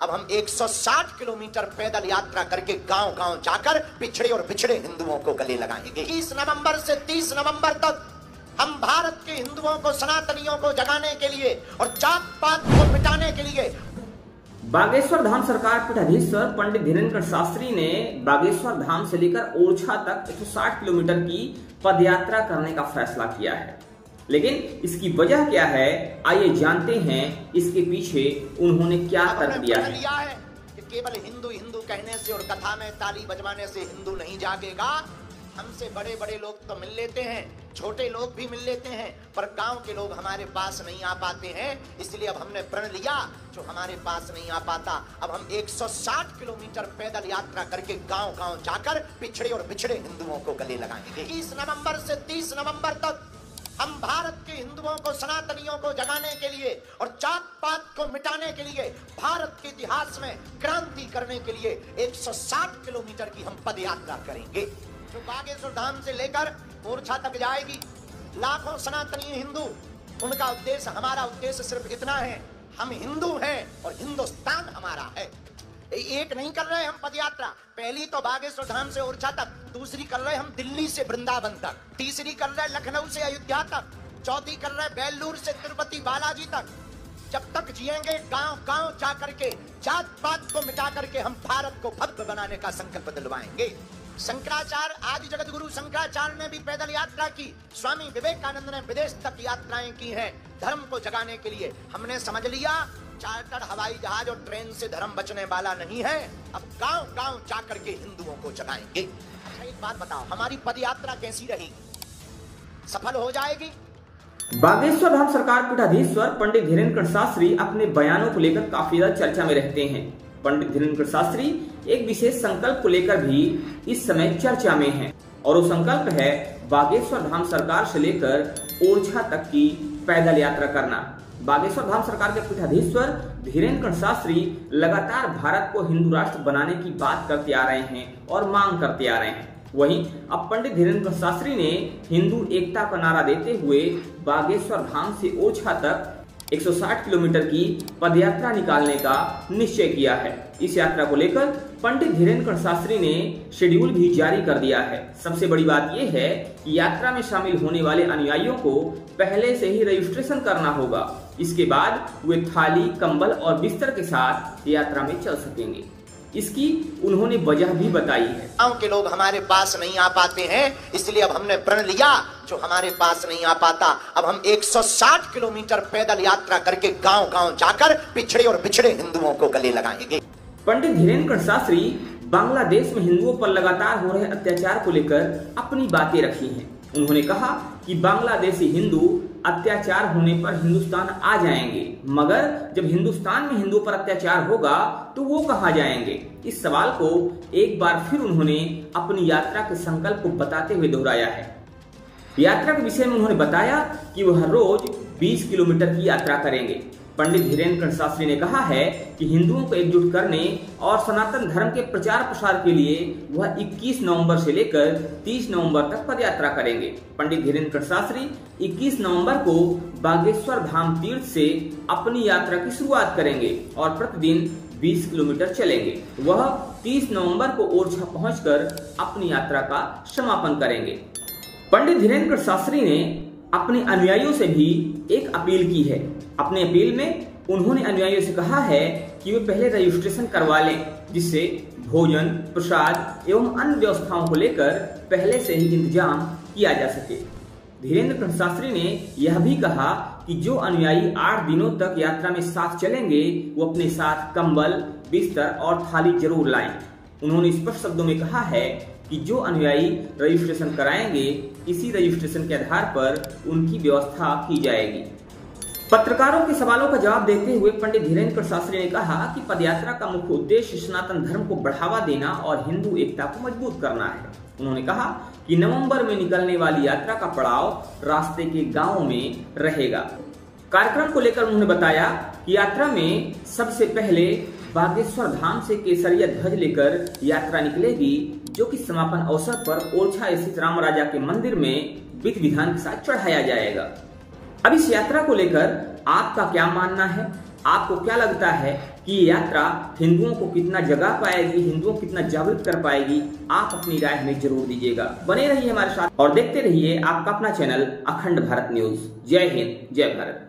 अब हम 160 किलोमीटर पैदल यात्रा करके गांव-गांव जाकर पिछड़े और बिछड़े हिंदुओं को गले लगाएंगे। 20 नवंबर से 30 नवंबर तक हम भारत के हिंदुओं को, सनातनियों को जगाने के लिए और जात पात को मिटाने के लिए बागेश्वर धाम सरकार पीठाधीश्वर पंडित धीरेन्द्र शास्त्री ने बागेश्वर धाम से लेकर ओरछा तक 160 किलोमीटर की पदयात्रा करने का फैसला किया है। लेकिन इसकी वजह क्या है, आइए जानते हैं इसके पीछे उन्होंने क्या तर्क दिया है। कि केवल हिंदू हिंदू कहने से और कथा में ताली बजवाने से हिंदू नहीं जागेगा। हमसे बड़े बड़े लोग तो मिल लेते हैं, छोटे लोग भी मिल लेते हैं, पर गांव के लोग हमारे पास नहीं आ पाते हैं। इसलिए अब हमने प्रण लिया, जो हमारे पास नहीं आ पाता, अब हम 160 किलोमीटर पैदल यात्रा करके गांव-गांव जाकर पिछड़े और बिछड़े हिंदुओं को गले लगाएंगे। 20 नवंबर से 30 नवंबर तक हम भारत के हिंदुओं को, सनातनियों को जगाने के लिए और जात पात को मिटाने के लिए, भारत के इतिहास में क्रांति करने के लिए 160 किलोमीटर की हम पदयात्रा करेंगे, जो बागेश्वर धाम से लेकर ओरछा तक जाएगी। लाखों सनातनी हिंदू, उनका उद्देश्य, हमारा उद्देश्य सिर्फ इतना है, हम हिंदू हैं और हिंदुस्तान हमारा है। एक नहीं कर रहे हम पदयात्रा, पहली तो बागेश्वर धाम से ओरछा तक, दूसरी कर रहे हम दिल्ली से वृंदावन तक, तीसरी कर रहे लखनऊ से अयोध्या तक, चौथी कर रहे बेलूर से तिरुपति बालाजी तक। जब तक जिएंगे गांव-गांव जा करके जात पात को मिटा करके हम भारत को भव्य बनाने का संकल्प दिलवाएंगे। शंकराचार्य, आदि जगत गुरु शंकराचार्य ने भी पैदल यात्रा की, स्वामी विवेकानंद ने विदेश तक यात्राएं की हैं धर्म को जगाने के लिए। हमने समझ लिया चार्टर हवाई जहाज और ट्रेन से धर्म बचने वाला नहीं है। अब गांव-गांव जाकर के हिंदुओं को जगाएंगे। अच्छा एक बात बताओ, हमारी पदयात्रा कैसी रहेगी, सफल हो जाएगी? बागेश्वर धाम सरकार पीठाधीश्वर पंडित धीरेन्द्र शास्त्री अपने बयानों को लेकर काफी ज्यादा चर्चा में रहते हैं। पंडित धीरेन्द्र शास्त्री एक विशेष संकल्प को लेकर भी इस समय चर्चा में हैं, और वो संकल्प है बागेश्वर धाम सरकार से लेकर ओरछा तक की पैदल यात्रा करना। बागेश्वर धाम सरकार के पीठाधीश्वर धीरेन्द्र शास्त्री लगातार भारत को हिंदू राष्ट्र बनाने की बात करते आ रहे हैं और मांग करते आ रहे हैं। वहीं अब पंडित धीरेन्द्र शास्त्री ने हिंदू एकता का नारा देते हुए बागेश्वर धाम से ओरछा तक 160 किलोमीटर की पदयात्रा निकालने का निश्चय किया है। इस यात्रा को लेकर पंडित धीरेन्द्र शास्त्री ने शेड्यूल भी जारी कर दिया है। सबसे बड़ी बात यह है कि यात्रा में शामिल होने वाले अनुयायियों को पहले से ही रजिस्ट्रेशन करना होगा। इसके बाद वे थाली, कंबल और बिस्तर के साथ यात्रा में चल सकेंगे। इसकी उन्होंने वजह भी बताई है। गांव के लोग हमारे पास नहीं आ पाते हैं, इसलिए अब हमने प्रण लिया, जो हमारे पास नहीं आ पाता, अब हम 160 किलोमीटर पैदल यात्रा करके गांव-गांव जाकर पिछड़े और बिछड़े हिंदुओं को गले लगाएंगे। पंडित धीरेन्द्र शास्त्री बांग्लादेश में हिंदुओं पर लगातार हो रहे अत्याचार को लेकर अपनी बातें रखी हैं। उन्होंने कहा कि बांग्लादेशी हिंदू अत्याचार होने पर हिंदुस्तान आ जाएंगे, मगर जब हिंदुस्तान में हिंदुओं पर अत्याचार होगा तो वो कहाँ जाएंगे। इस सवाल को एक बार फिर उन्होंने अपनी यात्रा के संकल्प को बताते हुए दोहराया है। यात्रा के विषय में उन्होंने बताया कि वह हर रोज 20 किलोमीटर की यात्रा करेंगे। पंडित धीरेन्द्र शास्त्री ने कहा है कि हिंदुओं को एकजुट करने और सनातन धर्म के प्रचार प्रसार के लिए वह 21 नवंबर से लेकर 30 नवंबर तक पदयात्रा करेंगे। पंडित धीरेन्द्र शास्त्री 21 नवंबर को बागेश्वर धाम तीर्थ से अपनी यात्रा की शुरुआत करेंगे और प्रतिदिन 20 किलोमीटर चलेंगे। वह 30 नवंबर को ओरछा पहुंचकर अपनी यात्रा का समापन करेंगे। पंडित धीरेन्द्र शास्त्री ने अपने अनुयायियों से भी एक अपील की है। अपने अपील में उन्होंने अनुयायियों से कहा है कि वे पहले रजिस्ट्रेशन करवा लें, जिससे भोजन, प्रसाद एवं अन्य व्यवस्थाओं को लेकर पहले से ही इंतजाम किया जा सके। धीरेन्द्र शास्त्री ने यह भी कहा कि जो अनुयायी 8 दिनों तक यात्रा में साथ चलेंगे वो अपने साथ कंबल, बिस्तर और थाली जरूर लाएं। उन्होंने स्पष्ट शब्दों में कहा है कि जो अनुयायी रजिस्ट्रेशन कराएंगे, इसी रजिस्ट्रेशन के आधार पर उनकी व्यवस्था की जाएगी। पत्रकारों के सवालों का जवाब देते हुए पंडित धीरेन्द्र शास्त्री ने कहा कि पदयात्रा का मुख्य उद्देश्य सनातन धर्म को बढ़ावा देना और हिंदू एकता को मजबूत करना है। उन्होंने कहा कि नवंबर में निकलने वाली यात्रा का पड़ाव रास्ते के गांवों में रहेगा। कार्यक्रम को लेकर उन्होंने बताया कि यात्रा में सबसे पहले बागेश्वर धाम से केसरिया ध्वज लेकर यात्रा निकलेगी, जो कि समापन अवसर पर ओरछा स्थित राम राजा के मंदिर में विधि विधान के साथ चढ़ाया जाएगा। अब इस यात्रा को लेकर आपका क्या मानना है, आपको क्या लगता है, कि ये यात्रा हिंदुओं को कितना जगा पाएगी, हिंदुओं को कितना जागृत कर पाएगी, आप अपनी राय हमें जरूर दीजिएगा। बने रहिए हमारे साथ और देखते रहिए आपका अपना चैनल अखंड भारत न्यूज। जय हिंद, जय भारत।